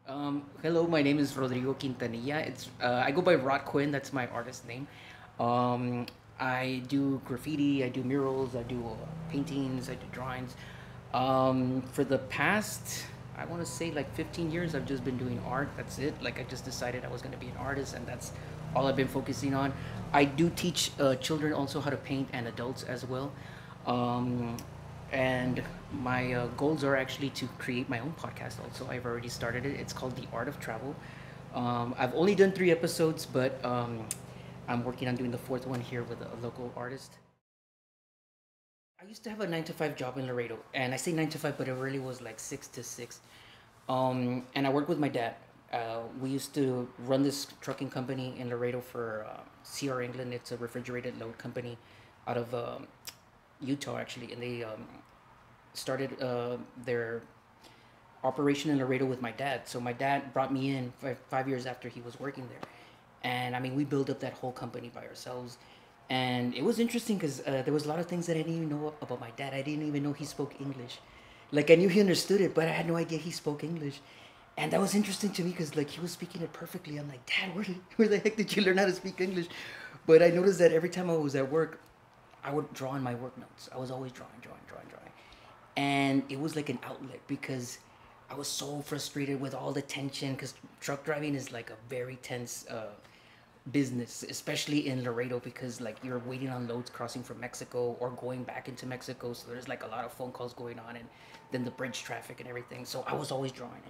Hello, my name is Rodrigo Quintanilla. I go by Quinn. That's my artist name. Um, I do graffiti. I do murals. I do paintings. I do drawings. For the past, I want to say like 15 years, I've just been doing art. That's it. Like I just decided I was going to be an artist, and that's all I've been focusing on. I do teach children also how to paint and adults as well. Um, and my goals are actually to create my own podcast also. I've already started it. It's called The Art of Travel. I've only done 3 episodes, but I'm working on doing the fourth one here with a local artist. I used to have a 9 to 5 job in Laredo, and I say 9 to 5, but it really was like 6 to 6. And I worked with my dad. We used to run this trucking company in Laredo for CR England. It's a refrigerated load company out of Utah, actually, and they started their operation in Laredo with my dad. So my dad brought me in 5 years after he was working there, and I mean we built up that whole company by ourselves. And it was interesting because there was a lot of things that I didn't even know about my dad. I didn't even know he spoke English. Like I knew he understood it, but I had no idea he spoke English. And that was interesting to me because like he was speaking it perfectly. I'm like, Dad, where the heck did you learn how to speak English? But I noticed that every time I was at work, I would draw in my work notes. I was always drawing. And it was like an outlet because I was so frustrated with all the tension because truck driving is like a very tense business, especially in Laredo because like you're waiting on loads crossing from Mexico or going back into Mexico. So there's like a lot of phone calls going on and then the bridge traffic and everything. So I was always drawing.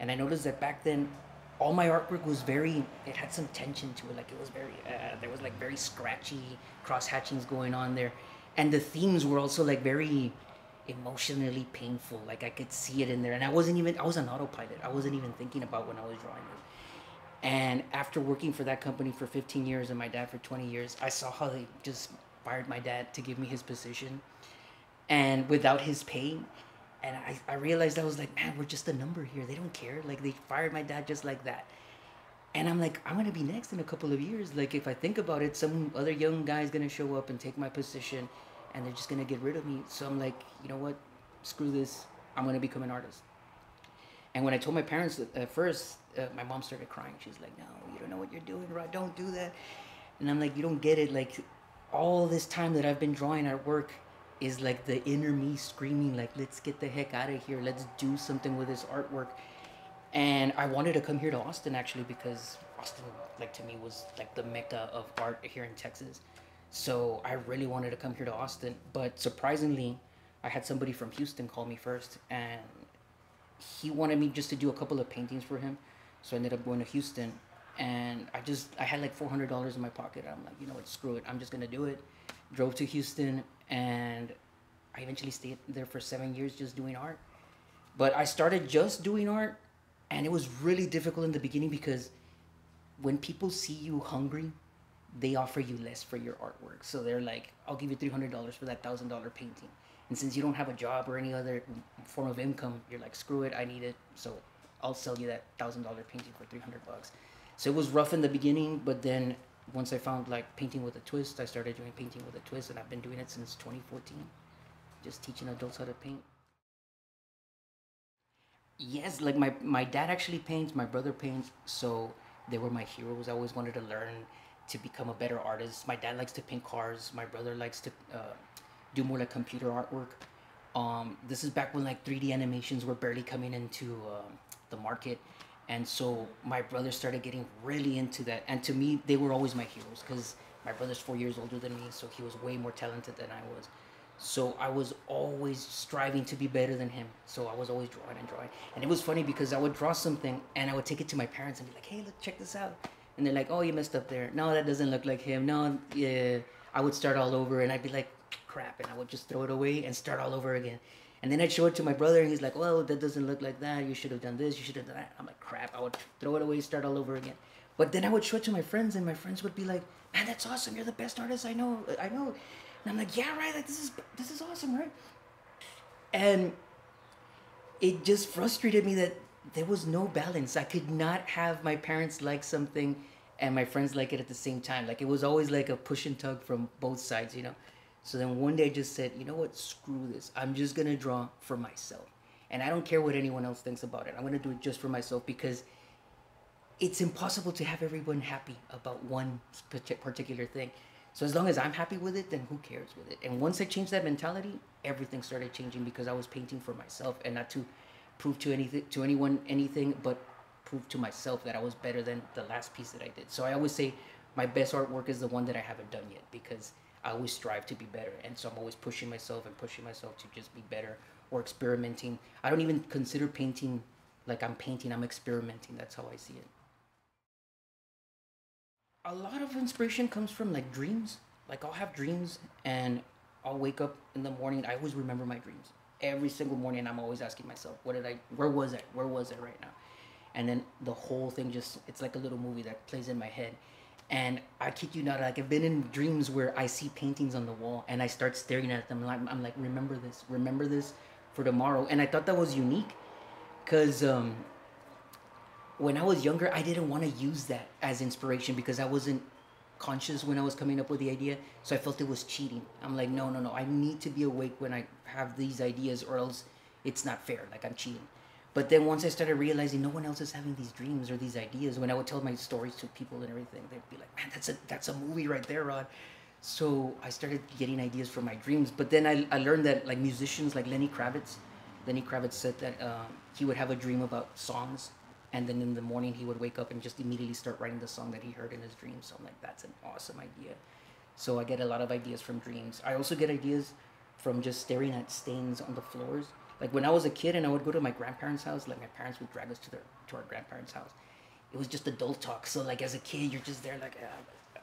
And I noticed that back then all my artwork was very, it had some tension to it. Like it was very, there was like very scratchy cross hatchings going on there. And the themes were also like very emotionally painful. Like I could see it in there. And I was on autopilot. I wasn't even thinking about when I was drawing it. And after working for that company for 15 years and my dad for 20 years, I saw how they just fired my dad to give me his position and without his pay. And I realized I was like, man, we're just a number here. They don't care. Like they fired my dad just like that. And I'm like, I'm gonna be next in a couple of years. Like if I think about it, some other young guy's gonna show up and take my position and they're just gonna get rid of me. So I'm like, you know what? Screw this. I'm gonna become an artist. And when I told my parents at first, my mom started crying. She's like, "No, you don't know what you're doing, right? Don't do that." And I'm like, "You don't get it. Like, all this time that I've been drawing at work is like the inner me screaming, like, let's get the heck out of here. Let's do something with this artwork." And I wanted to come here to Austin actually because Austin, like to me, was like the mecca of art here in Texas. So I really wanted to come here to Austin, but surprisingly, I had somebody from Houston call me first, and he wanted me just to do a couple of paintings for him. So I ended up going to Houston, and I had like $400 in my pocket. I'm like, you know what, screw it, I'm just gonna do it. Drove to Houston, and I eventually stayed there for 7 years just doing art. But I started just doing art, and it was really difficult in the beginning because when people see you hungry, they offer you less for your artwork. So they're like, I'll give you $300 for that $1,000 painting. And since you don't have a job or any other form of income, you're like, screw it, I need it. So I'll sell you that $1,000 painting for $300. So it was rough in the beginning, but then once I found like painting with a twist, I started doing painting with a twist, and I've been doing it since 2014, just teaching adults how to paint. Yes, like my dad actually paints, my brother paints, so they were my heroes. I always wanted to learn to become a better artist. My dad likes to paint cars. My brother likes to do more like computer artwork. This is back when like 3D animations were barely coming into the market, and so my brother started getting really into that. And to me, they were always my heroes because my brother's 4 years older than me, so he was way more talented than I was. So I was always striving to be better than him. So I was always drawing. And it was funny because I would draw something and I would take it to my parents and be like, hey, look, check this out. And they're like, oh, you messed up there. No, that doesn't look like him. No, yeah. I would start all over and I'd be like, crap. And I would just throw it away and start all over again. And then I'd show it to my brother and he's like, well, that doesn't look like that. You should have done this. You should have done that. I'm like, crap. I would throw it away, start all over again. But then I would show it to my friends and my friends would be like, man, that's awesome. You're the best artist I know. I know. And I'm like, yeah, right. Like this is awesome, right? And it just frustrated me that there was no balance. I could not have my parents like something and my friends like it at the same time. Like it was always like a push and tug from both sides. So then one day I just said, you know what, screw this. I'm just gonna draw for myself. and I don't care what anyone else thinks about it. I'm gonna do it just for myself because it's impossible to have everyone happy about one particular thing. So as long as I'm happy with it, then who cares with it? And once I changed that mentality, everything started changing because I was painting for myself and not to prove to anything to anyone anything, but prove to myself that I was better than the last piece that I did. So I always say my best artwork is the one that I haven't done yet because I always strive to be better, and so I'm always pushing myself and pushing myself to just be better or experimenting. I don't even consider painting like I'm painting. I'm experimenting. That's how I see it. A lot of inspiration comes from like dreams. Like I'll have dreams and I'll wake up in the morning. I always remember my dreams. Every single morning I'm always asking myself, what did I where was I? Where was I right now? And then the whole thing just it's like a little movie that plays in my head. And I kid you not, like I've been in dreams where I see paintings on the wall and I start staring at them. Like I'm like, remember this for tomorrow. And I thought that was unique because when I was younger, I didn't want to use that as inspiration because I wasn't conscious when I was coming up with the idea. So I felt it was cheating. I'm like, no, no, no. I need to be awake when I have these ideas, or else it's not fair. Like I'm cheating. But then once I started realizing no one else is having these dreams or these ideas, when I would tell my stories to people and everything, they'd be like, man, that's a movie right there, Rod. So I started getting ideas from my dreams. But then I learned that like musicians like Lenny Kravitz said that he would have a dream about songs, and then in the morning he would wake up and just immediately start writing the song that he heard in his dream. So I'm like, that's an awesome idea. So I get a lot of ideas from dreams. I also get ideas from just staring at stains on the floors. Like when I was a kid and I would go to my grandparents' house, like my parents would drag us to our grandparents' house. It was just adult talk. So like as a kid, you're just there like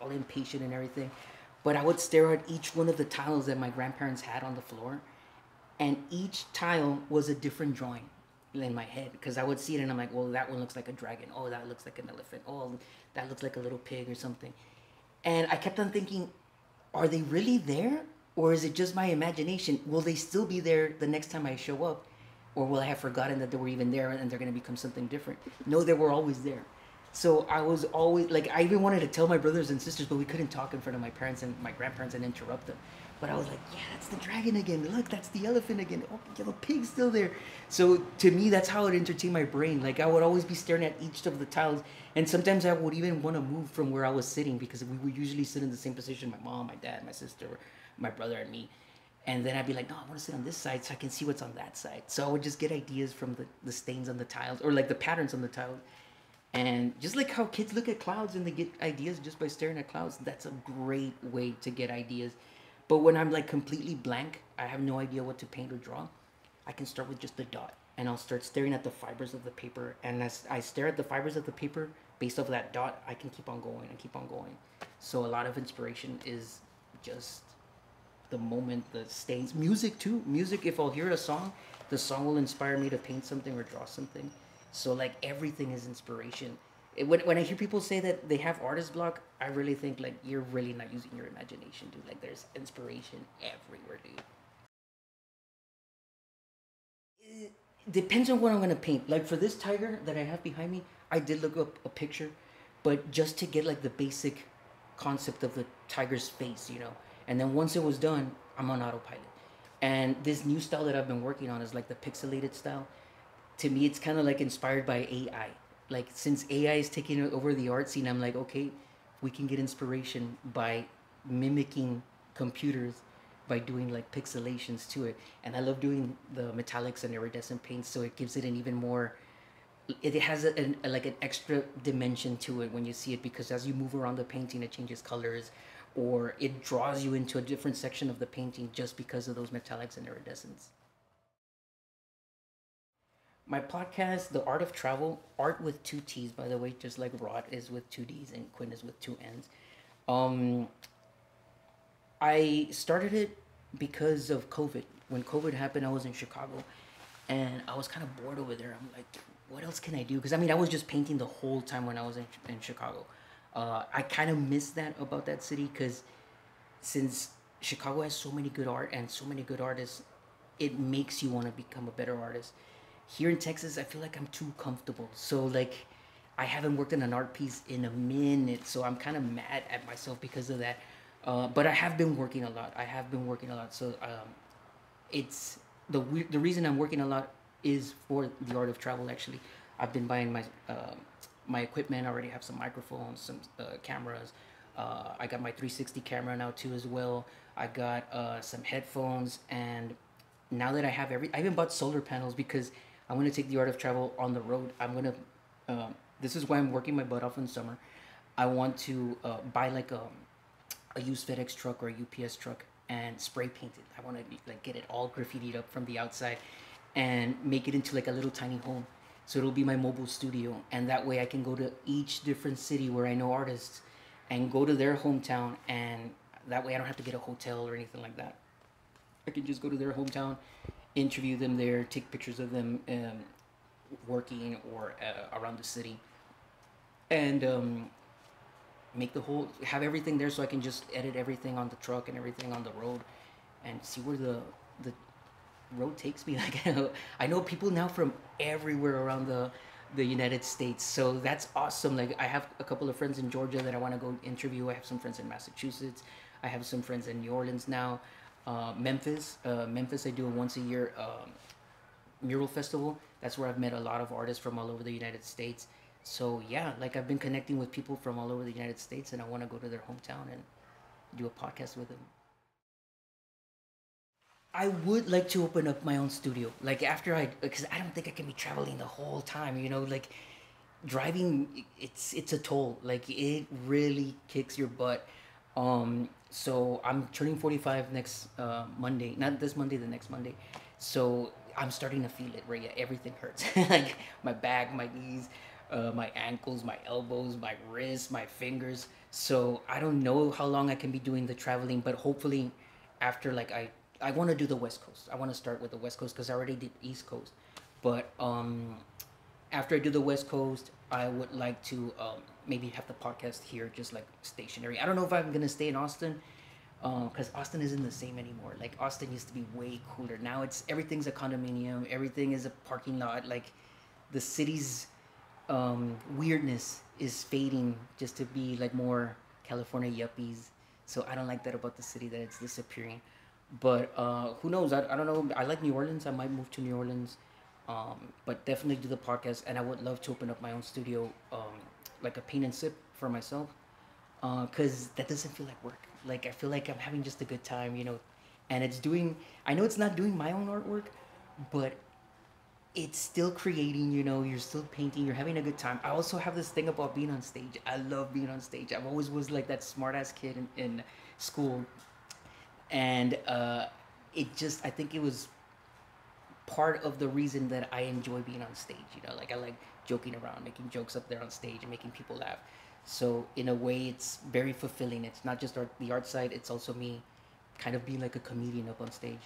all impatient and everything. But I would stare at each one of the tiles that my grandparents had on the floor, and each tile was a different drawing in my head because I would see it and I'm like, well, that one looks like a dragon. Oh, that looks like an elephant. Oh, that looks like a little pig or something. And I kept on thinking, are they really there? Or is it just my imagination? Will they still be there the next time I show up? Or will I have forgotten that they were even there and they're going to become something different? No, they were always there. So I was always like, I even wanted to tell my brothers and sisters, but we couldn't talk in front of my parents and my grandparents and interrupt them. But I was like, yeah, that's the dragon again. Look, that's the elephant again. Oh, yeah, the pig's still there. So to me, that's how it entertained my brain. Like I would always be staring at each of the tiles, and sometimes I would even want to move from where I was sitting because we would usually sit in the same position. My mom, my dad, my sister, my brother, and me. And then I'd be like, no, I want to sit on this side so I can see what's on that side. So I would just get ideas from the stains on the tiles or like the patterns on the tiles. And just like how kids look at clouds and they get ideas just by staring at clouds, that's a great way to get ideas. But when I'm like completely blank, I have no idea what to paint or draw, I can start with just a dot and I'll start staring at the fibers of the paper. And as I stare at the fibers of the paper, based off that dot, I can keep on going and keep on going. So a lot of inspiration is just the moment, the stains. Music too. Music, if I'll hear a song, the song will inspire me to paint something or draw something. So like everything is inspiration. When I hear people say that they have artist block, I really think like you're really not using your imagination, dude. Like there's inspiration everywhere, dude. It depends on what I'm gonna paint. Like for this tiger that I have behind me, I did look up a picture, but just to get like the basic concept of the tiger's face, you know. And then once it was done, I'm on autopilot. And this new style that I've been working on is like the pixelated style. To me, it's kind of like inspired by AI. Like since AI is taking over the art scene, I'm like, okay, we can get inspiration by mimicking computers by doing like pixelations to it. And I love doing the metallics and iridescent paints, so it gives it an even more. It has like an extra dimension to it when you see it because as you move around the painting, it changes colors, or it draws you into a different section of the painting just because of those metallics and iridescence. My podcast, The Art of Travel, art with two T's, by the way, just like Rod is with two D's and Quinn is with two N's. Um, I started it because of COVID. When COVID happened, I was in Chicago and I was kind of bored over there. I'm like, what else can I do? Because I mean, I was just painting the whole time when I was in Chicago. I kind of miss that about that city because since Chicago has so many good art and so many good artists, it makes you want to become a better artist. Here in Texas, I feel like I'm too comfortable. So like, I haven't worked on an art piece in a minute, so I'm kind of mad at myself because of that. But I have been working a lot. I have been working a lot. So it's the reason I'm working a lot is for the art of travel. Actually, I've been buying my equipment. I already have some microphones, some cameras. I got my 360 camera now too as well. I got some headphones, and now that I even bought solar panels because I want to take the art of travel on the road. This is why I'm working my butt off in summer. I want to buy like a used FedEx truck or a UPS truck and spray paint it. I want to like get it all graffitied up from the outside and make it into like a little tiny home. So it'll be my mobile studio, and that way I can go to each different city where I know artists and go to their hometown, and that way I don't have to get a hotel or anything like that. I can just go to their hometown, interview them there, take pictures of them working or around the city, and make the whole have everything there so I can just edit everything on the truck and everything on the road, and see where the road takes me. Like I know people now from everywhere around the United States, so that's awesome. Like I have a couple of friends in Georgia that I want to go interview. I have some friends in Massachusetts. I have some friends in New Orleans now. Memphis, I do a once a year mural festival. That's where I've met a lot of artists from all over the United States. So yeah, like I've been connecting with people from all over the United States, and I want to go to their hometown and do a podcast with them. I would like to open up my own studio. Like after because I don't think I can be traveling the whole time. You know, like driving, it's a toll. Like it really kicks your butt. So I'm turning 45 next Monday. Not this Monday, the next Monday. So I'm starting to feel it. Right, yeah, everything hurts. Like my back, my knees, my ankles, my elbows, my wrists, my fingers. So I don't know how long I can be doing the traveling, but hopefully after like I want to do the West Coast. I want to start with the West Coast because I already did East Coast. But after I do the West Coast, I would like to maybe have the podcast here, just like stationary. I don't know if I'm gonna stay in Austin, because Austin isn't the same anymore. Like Austin used to be way cooler. Now it's everything's a condominium. Everything is a parking lot. Like the city's weirdness is fading just to be like more California yuppies. So I don't like that about the city, that it's disappearing. But who knows? I don't know. I like New Orleans. I might move to New Orleans. But definitely do the podcast, and I would love to open up my own studio, like a paint and sip for myself, because that doesn't feel like work. Like I feel like I'm having just a good time, you know, and it's doing. I know it's not doing my own artwork, but it's still creating. You know, you're still painting. You're having a good time. I also have this thing about being on stage. I love being on stage. I've always was like that smart ass kid in school, and it just I think it was part of the reason that I enjoy being on stage. You know, like I like joking around, making jokes up there on stage, and making people laugh. So in a way, it's very fulfilling. It's not just the art side; it's also me, kind of being like a comedian up on stage.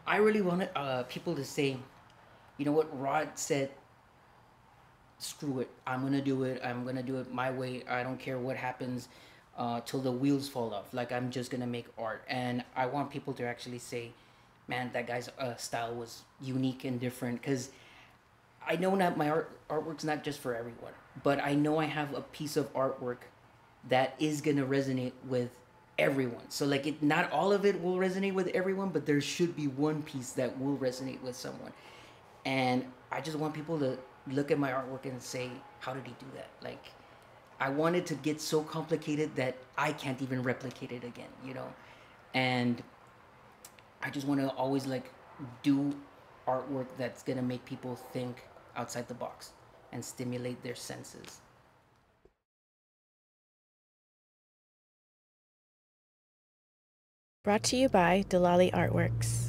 I really wanted people to say, you know what Rod said. Screw it. I'm gonna do it. I'm gonna do it my way. I don't care what happens till the wheels fall off. Like I'm just gonna make art, and I want people to actually say, "Man, that guy's style was unique and different." Because I know that my artwork's not just for everyone, but I know I have a piece of artwork that is gonna resonate with everyone. So like not all of it will resonate with everyone, but there should be one piece that will resonate with someone. And I just want people to look at my artwork and say, "How did he do that?" Like I wanted to get so complicated that I can't even replicate it again, you know? And I just want to always like do artwork that's going to make people think outside the box and stimulate their senses. Brought to you by Delali Artworks.